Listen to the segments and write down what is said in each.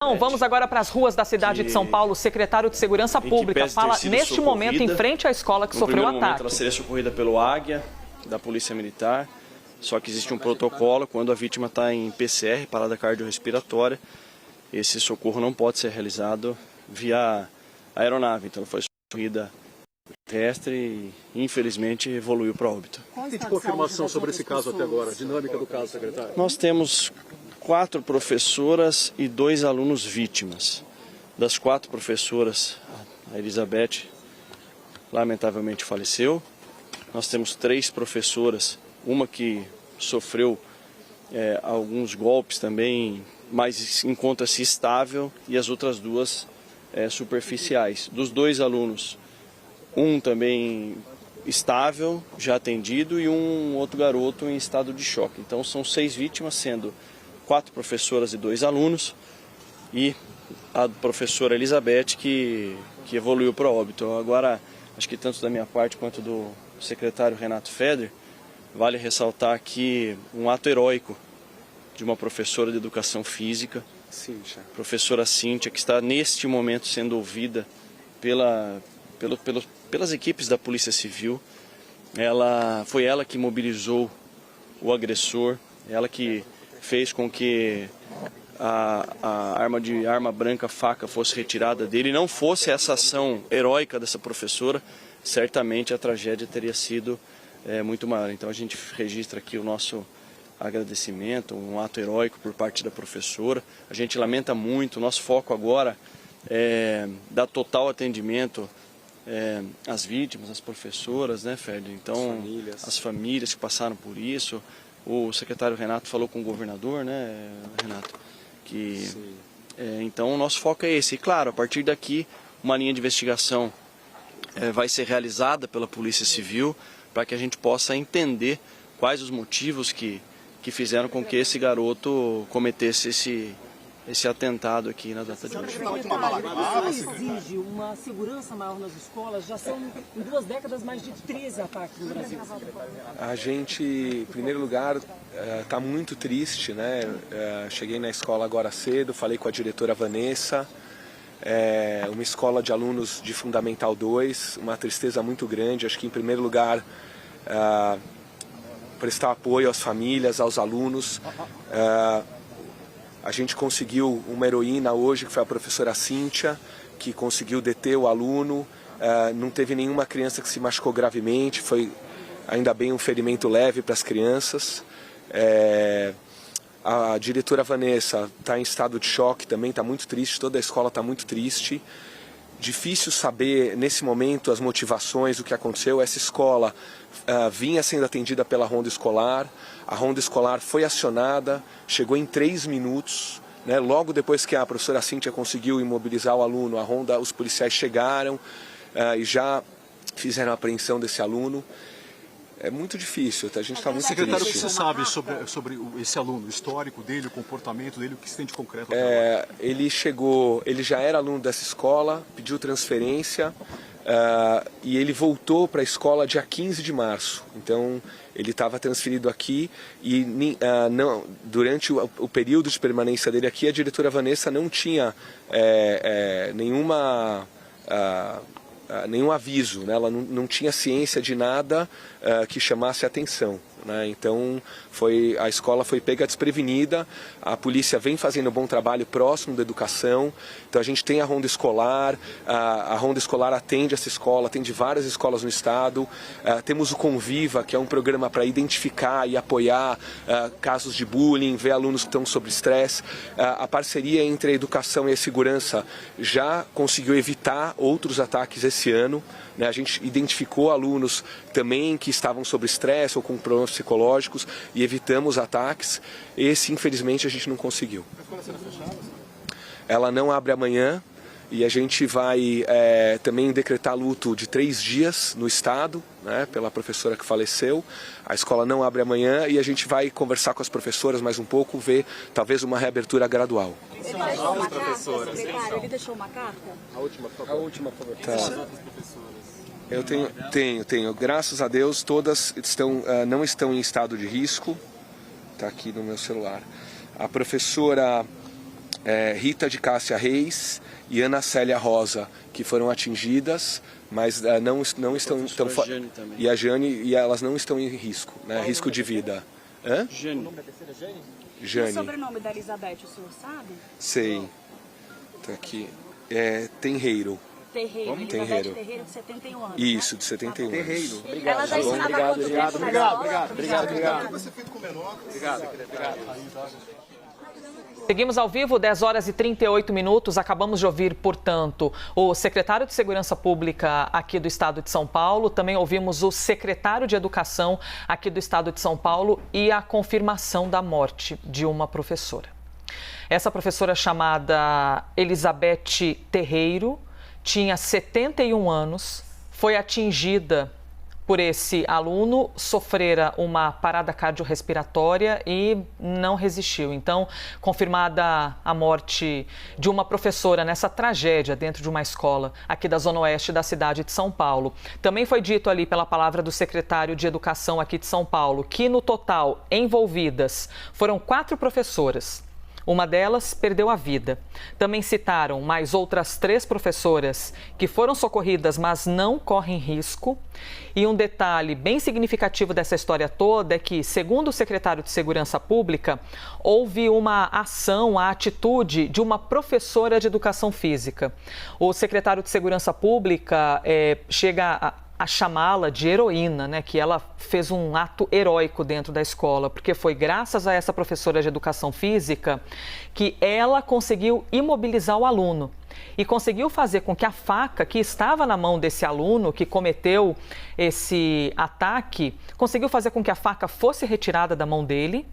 Vamos agora para as ruas da cidade de São Paulo. O secretário de Segurança Pública fala neste momento em frente à escola que sofreu o ataque. Momento, ela seria socorrida pelo Águia, da Polícia Militar, só que existe um protocolo quando a vítima está em PCR, parada cardiorrespiratória. Esse socorro não pode ser realizado via aeronave, então foi socorrida terrestre e infelizmente evoluiu para óbito. Tem de confirmação sobre esse caso até agora, a dinâmica do caso, secretário? Nós temos 4 professoras e 2 alunos vítimas. Das 4 professoras, a Elizabeth lamentavelmente faleceu. Nós temos 3 professoras, uma que sofreu alguns golpes também, mas encontra-se estável, e as outras 2 superficiais. Dos 2 alunos, um também estável, já atendido, e um outro garoto em estado de choque. Então são 6 vítimas, sendo 4 professoras e 2 alunos, e a professora Elizabeth que evoluiu para óbito. Agora, acho que tanto da minha parte quanto do secretário Renato Feder, vale ressaltar aqui um ato heróico de uma professora de educação física, Cíntia. Professora Cíntia, que está neste momento sendo ouvida pelas equipes da Polícia Civil. Foi ela que mobilizou o agressor, ela que fez com que a arma branca, faca, fosse retirada dele. E não fosse essa ação heróica dessa professora, certamente a tragédia teria sido muito maior. Então a gente registra aqui o nosso agradecimento, um ato heróico por parte da professora. A gente lamenta muito, o nosso foco agora é dar total atendimento às vítimas, às professoras, né, Fred? Então, as famílias que passaram por isso. O secretário Renato falou com o governador, né, Renato? Então, o nosso foco é esse. E, claro, a partir daqui, uma linha de investigação vai ser realizada pela Polícia Civil para que a gente possa entender quais os motivos que fizeram com que esse garoto cometesse esse atentado aqui na data de hoje. Isso exige uma segurança maior nas escolas. Já são, em 2 décadas, mais de 13 ataques no Brasil. A gente, em primeiro lugar, está muito triste, né? Cheguei na escola agora cedo, falei com a diretora Vanessa, uma escola de alunos de Fundamental 2, uma tristeza muito grande. Acho que, em primeiro lugar, prestar apoio às famílias, aos alunos. A gente conseguiu uma heroína hoje, que foi a professora Cíntia, que conseguiu deter o aluno. Não teve nenhuma criança que se machucou gravemente, foi ainda bem um ferimento leve para as crianças. A diretora Vanessa está em estado de choque também, está muito triste, toda a escola está muito triste. Difícil saber, nesse momento, as motivações, o que aconteceu. Essa escola vinha sendo atendida pela Ronda Escolar. A Ronda Escolar foi acionada, chegou em 3 minutos. Né? Logo depois que a professora Cíntia conseguiu imobilizar o aluno, os policiais chegaram e já fizeram a apreensão desse aluno. É muito difícil, a gente está muito triste. Secretário, o que você sabe sobre esse aluno, o histórico dele, o comportamento dele, o que se tem de concreto? Ele já era aluno dessa escola, pediu transferência e ele voltou para a escola dia 15 de março. Então, ele estava transferido aqui e durante o período de permanência dele aqui, a diretora Vanessa não tinha nenhum aviso, né? Ela não tinha ciência de nada que chamasse a atenção. Né? Então a escola foi pega desprevenida, a polícia vem fazendo um bom trabalho próximo da educação, então a gente tem a Ronda Escolar, a Ronda Escolar atende essa escola, atende várias escolas no estado, temos o Conviva, que é um programa para identificar e apoiar casos de bullying, ver alunos que estão sob estresse. A parceria entre a educação e a segurança já conseguiu evitar outros ataques esse ano. Né? A gente identificou alunos também que estavam sob estresse ou com problemas psicológicos e evitamos ataques. Esse, infelizmente, a gente não conseguiu. A escola será fechada? Ela não abre amanhã e a gente vai também decretar luto de 3 dias no estado, né, pela professora que faleceu. A escola não abre amanhã e a gente vai conversar com as professoras mais um pouco, ver talvez uma reabertura gradual. Ele deixou uma carta, secretário? Ele deixou uma carta? A última, por favor. Tá. Eu tenho. Graças a Deus, todas não estão em estado de risco. Está aqui no meu celular. A professora Rita de Cássia Reis e Ana Célia Rosa, que foram atingidas, mas não estão... E a Jane, e elas não estão em risco, né? Risco de vida. Jane. O sobrenome da Elizabeth, o senhor sabe? Sei. Tá aqui. Tenreiro. Terreiro. Elizabeth Terreiro, de 71 anos. Isso, de 71 anos. Terreiro. Ela já ensinava há quanto tempo? Obrigado. Seguimos ao vivo, 10 horas e 38 minutos. Acabamos de ouvir, portanto, o secretário de Segurança Pública aqui do estado de São Paulo. Também ouvimos o secretário de Educação aqui do estado de São Paulo e a confirmação da morte de uma professora. Essa professora chamada Elizabeth Terreiro tinha 71 anos, foi atingida por esse aluno, sofrera uma parada cardiorrespiratória e não resistiu. Então, confirmada a morte de uma professora nessa tragédia dentro de uma escola aqui da Zona Oeste da cidade de São Paulo. Também foi dito ali pela palavra do secretário de Educação aqui de São Paulo que no total envolvidas foram 4 professoras. Uma delas perdeu a vida. Também citaram mais outras 3 professoras que foram socorridas, mas não correm risco. E um detalhe bem significativo dessa história toda é que, segundo o secretário de Segurança Pública, houve uma ação, a atitude de uma professora de Educação Física. O secretário de Segurança Pública chega a chamá-la de heroína, né? Que ela fez um ato heróico dentro da escola, porque foi graças a essa professora de Educação Física que ela conseguiu imobilizar o aluno e conseguiu fazer com que a faca que estava na mão desse aluno que cometeu esse ataque, conseguiu fazer com que a faca fosse retirada da mão dele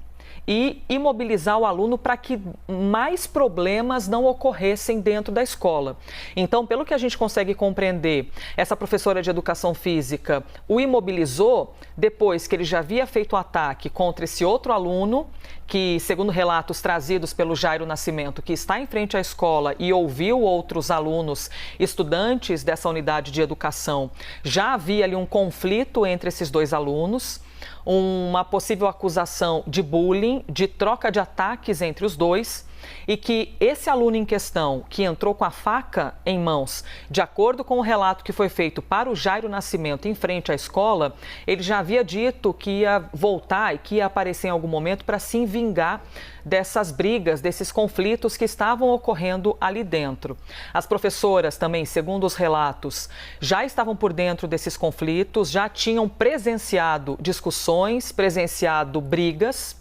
e imobilizar o aluno para que mais problemas não ocorressem dentro da escola. Então, pelo que a gente consegue compreender, essa professora de Educação Física o imobilizou depois que ele já havia feito o ataque contra esse outro aluno, que, segundo relatos trazidos pelo Jairo Nascimento, que está em frente à escola e ouviu outros alunos, estudantes dessa unidade de educação, já havia ali um conflito entre esses 2 alunos, uma possível acusação de bullying, de troca de ataques entre os 2, e que esse aluno em questão, que entrou com a faca em mãos, de acordo com o relato que foi feito para o Jairo Nascimento em frente à escola, ele já havia dito que ia voltar e que ia aparecer em algum momento para se vingar dessas brigas, desses conflitos que estavam ocorrendo ali dentro. As professoras também, segundo os relatos, já estavam por dentro desses conflitos, já tinham presenciado discussões, presenciado brigas.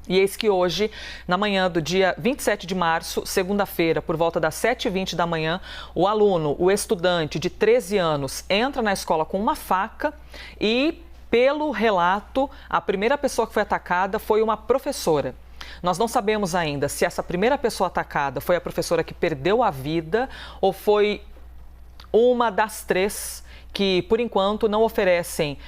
E eis que hoje, na manhã do dia 27 de março, segunda-feira, por volta das 7h20 da manhã, o aluno, o estudante de 13 anos, entra na escola com uma faca e, pelo relato, a primeira pessoa que foi atacada foi uma professora. Nós não sabemos ainda se essa primeira pessoa atacada foi a professora que perdeu a vida ou foi uma das 3 que, por enquanto, não oferecem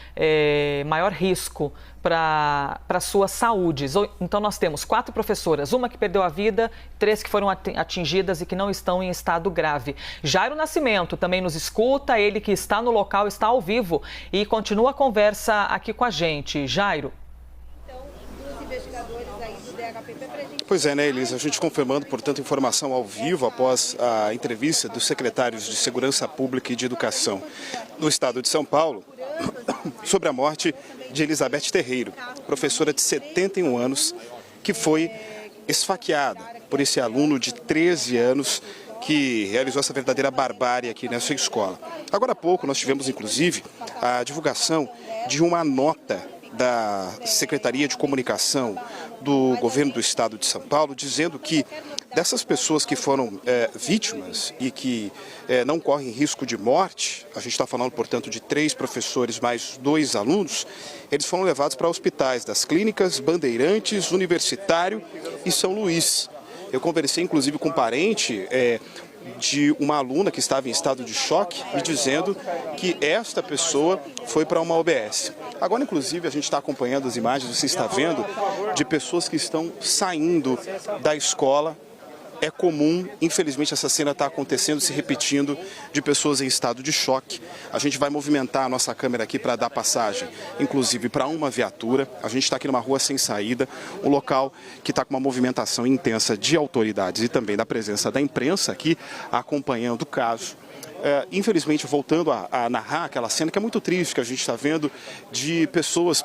maior risco para a sua saúde. Então, nós temos 4 professoras, uma que perdeu a vida, 3 que foram atingidas e que não estão em estado grave. Jairo Nascimento também nos escuta, ele que está no local, está ao vivo e continua a conversa aqui com a gente. Jairo. Pois é, né, Elisa? A gente confirmando, portanto, informação ao vivo após a entrevista dos secretários de Segurança Pública e de Educação do Estado de São Paulo sobre a morte de Elizabeth Terreiro, professora de 71 anos, que foi esfaqueada por esse aluno de 13 anos que realizou essa verdadeira barbárie aqui nessa escola. Agora há pouco nós tivemos, inclusive, a divulgação de uma nota da Secretaria de Comunicação do Governo do Estado de São Paulo, dizendo que dessas pessoas que foram vítimas e que não correm risco de morte, a gente está falando, portanto, de 3 professores mais 2 alunos, eles foram levados para hospitais das clínicas Bandeirantes, Universitário e São Luís. Eu conversei, inclusive, com um parente de uma aluna que estava em estado de choque, me dizendo que esta pessoa foi para uma UBS. Agora, inclusive, a gente está acompanhando as imagens, você está vendo, de pessoas que estão saindo da escola é comum, infelizmente essa cena está acontecendo, se repetindo, de pessoas em estado de choque. A gente vai movimentar a nossa câmera aqui para dar passagem, inclusive para uma viatura. A gente está aqui numa rua sem saída, um local que está com uma movimentação intensa de autoridades e também da presença da imprensa aqui acompanhando o caso. Infelizmente, voltando a narrar aquela cena que é muito triste, que a gente está vendo de pessoas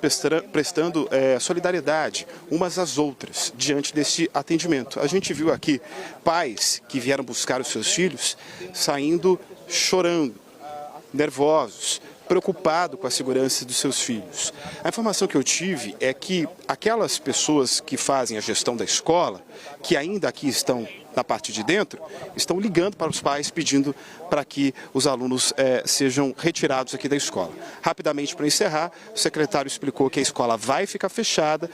prestando solidariedade umas às outras diante desse atendimento. A gente viu aqui pais que vieram buscar os seus filhos saindo chorando, nervosos, preocupado com a segurança dos seus filhos. A informação que eu tive é que aquelas pessoas que fazem a gestão da escola, que ainda aqui estão na parte de dentro, estão ligando para os pais pedindo para que os alunos sejam retirados aqui da escola. Rapidamente, para encerrar, o secretário explicou que a escola vai ficar fechada,